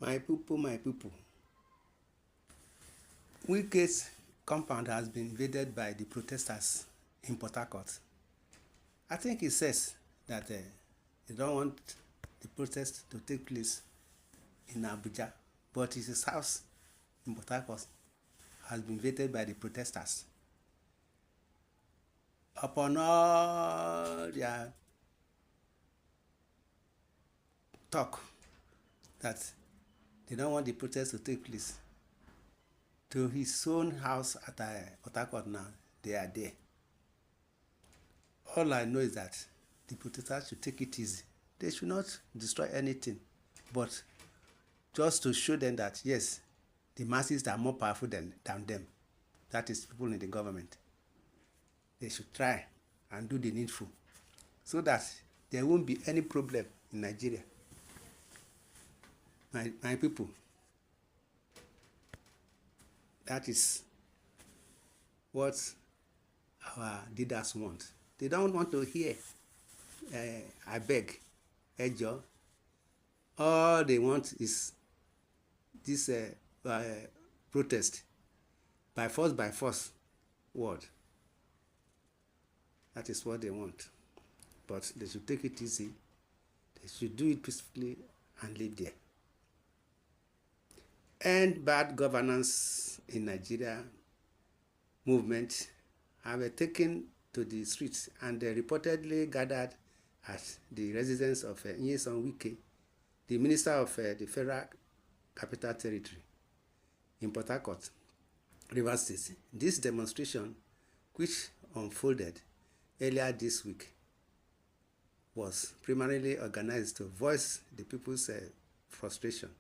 My people. Wike's compound has been invaded by the protesters in Portharcourt. I think he says that they don't want the protest to take place in Abuja, but his house in Portharcourt has been invaded by the protesters. Upon all their talk that they don't want the protest to take place, to his own house at Portharcourt now, they are there. All I know is that the protesters should take it easy. They should not destroy anything, but just to show them that, yes, the masses are more powerful than them. That is people in the government. They should try and do the needful so that there won't be any problem in Nigeria. My people, that is what our leaders want. They don't want to hear, I beg, Ejo. All they want is this protest by force word. That is what they want. But they should take it easy. They should do it peacefully and live there. End bad governance in Nigeria movement have taken to the streets and they reportedly gathered at the residence of Wike's, the minister of the Federal Capital Territory in Portharcourt, Rivers State. This demonstration, which unfolded earlier this week, was primarily organized to voice the people's frustration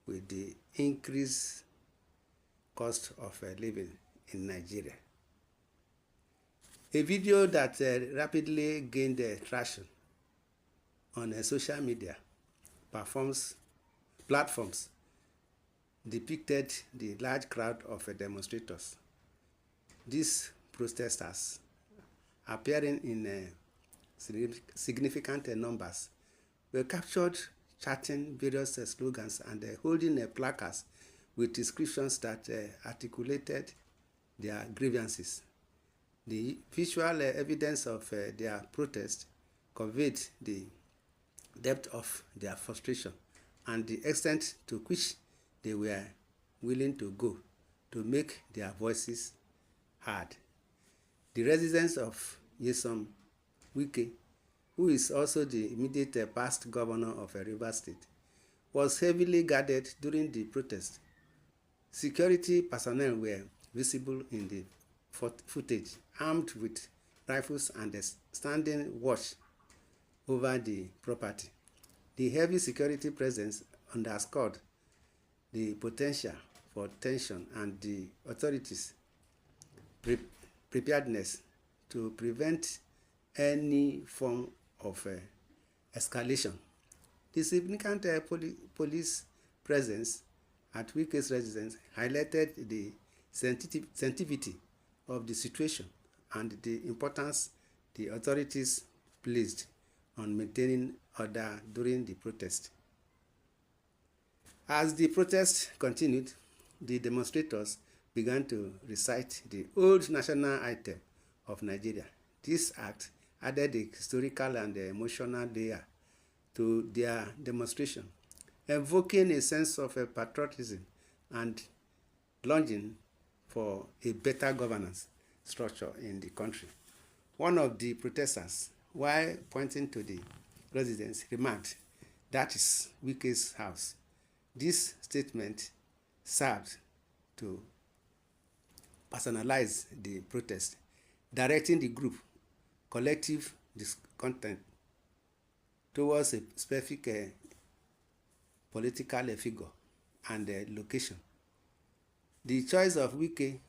with the increased cost of living in Nigeria. A video that rapidly gained traction on social media platforms depicted the large crowd of demonstrators. These protesters, appearing in significant numbers, were captured chanting various slogans and holding placards with inscriptions that articulated their grievances. The visual evidence of their protest conveyed the depth of their frustration and the extent to which they were willing to go to make their voices heard. The residence of Wike's, who is also the immediate past governor of Rivers State, was heavily guarded during the protest. Security personnel were visible in the footage, armed with rifles and standing watch over the property. The heavy security presence underscored the potential for tension and the authorities' preparedness to prevent any form of escalation. The significant police presence at Wike's residence highlighted the sensitivity of the situation and the importance the authorities placed on maintaining order during the protest. As the protest continued, the demonstrators began to recite the old national anthem of Nigeria. This act added a historical and emotional layer to their demonstration, evoking a sense of patriotism and longing for a better governance structure in the country. One of the protesters, while pointing to the residence, remarked, "That is Wike's house." This statement served to personalize the protest, directing the group collective discontent towards a specific political figure and location. The choice of Wike's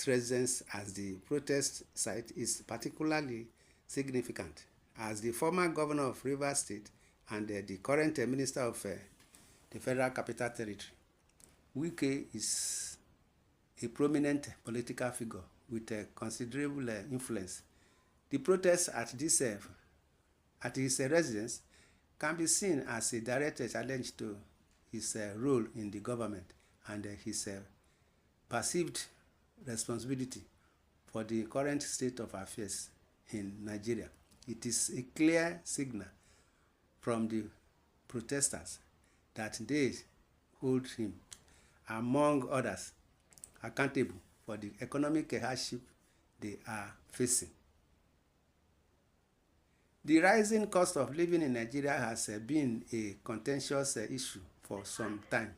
residence as the protest site is particularly significant, as the former governor of Rivers State and the current minister of the Federal Capital Territory. Wike's is a prominent political figure with a considerable influence. The protest at his residence can be seen as a direct challenge to his role in the government and his perceived responsibility for the current state of affairs in Nigeria. It is a clear signal from the protesters that they hold him, among others, accountable for the economic hardship they are facing. The rising cost of living in Nigeria has been a contentious issue for some time.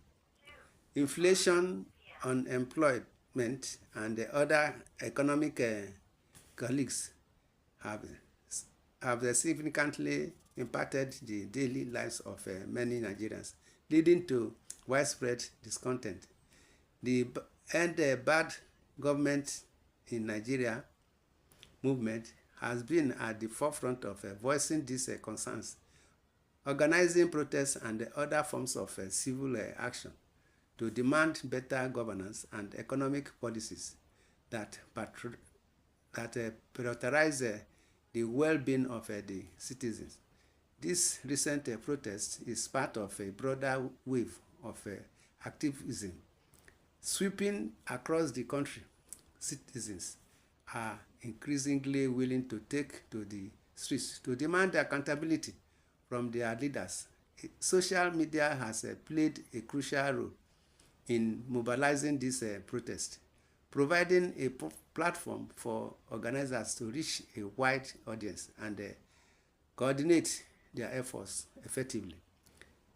Inflation, unemployment, and other economic colleagues have significantly impacted the daily lives of many Nigerians, leading to widespread discontent. The bad government in Nigeria movement has been at the forefront of voicing these concerns, organizing protests and other forms of civil action to demand better governance and economic policies that prioritize the well-being of the citizens. This recent protest is part of a broader wave of activism sweeping across the country. Citizens are increasingly willing to take to the streets to demand accountability from their leaders. Social media has played a crucial role in mobilizing this protest, providing a platform for organizers to reach a wide audience and coordinate their efforts effectively.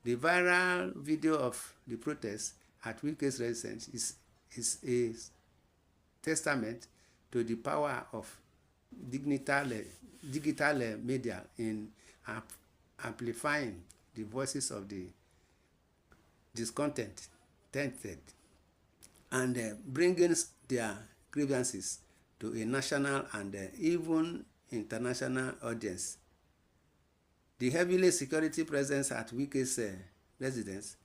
The viral video of the protest at Wike'S residence is a testament to the power of digital media in amplifying the voices of the discontented and bringing their grievances to a national and even international audience. The heavily security presence at Wike'S residence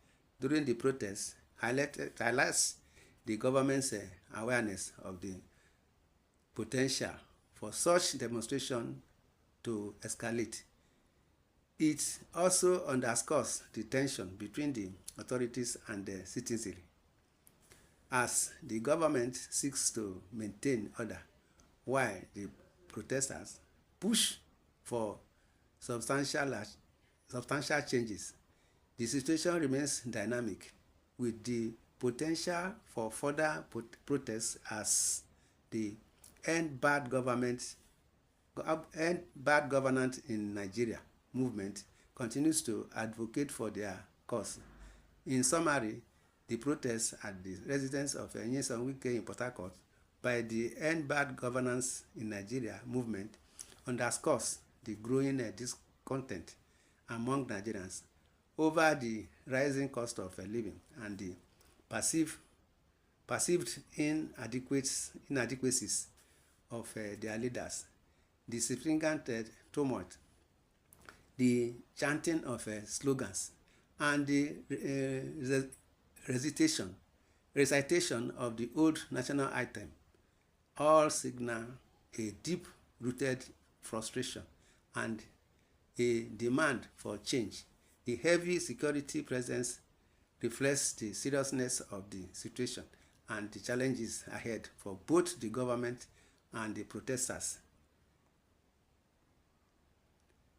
during the protests highlights the government's awareness of the potential for such demonstration to escalate. It also underscores the tension between the authorities and the citizenry, as the government seeks to maintain order while the protesters push for substantial changes. The situation remains dynamic, with the potential for further protests as the End Bad Governance in Nigeria movement continues to advocate for their cause. In summary, the protests at the residence of Nyesom Wike in Portharcourt by the End Bad Governance in Nigeria movement underscores the growing discontent among Nigerians over the rising cost of living and the perceived inadequacies of their leaders. The significant tumult, the chanting of slogans, and the recitation of the old national anthem all signal a deep-rooted frustration and a demand for change. The heavy security presence reflects the seriousness of the situation and the challenges ahead for both the government and the protesters.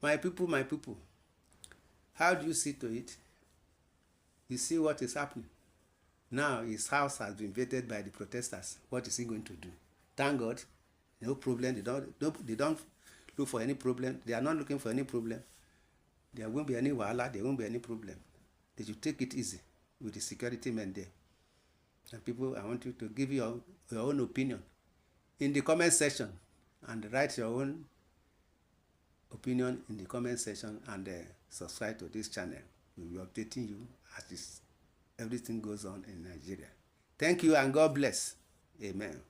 My people, how do you see to it? You see what is happening. Now his house has been invaded by the protesters. What is he going to do? Thank God, no problem. They don't look for any problem. They are not looking for any problem. There won't be any wahala. There won't be any problem. They should take it easy with the security men there. And people, I want you to give your own opinion in the comment section and write your own opinion in the comment section and subscribe to this channel. We will be updating you as everything goes on in Nigeria. Thank you and God bless. Amen.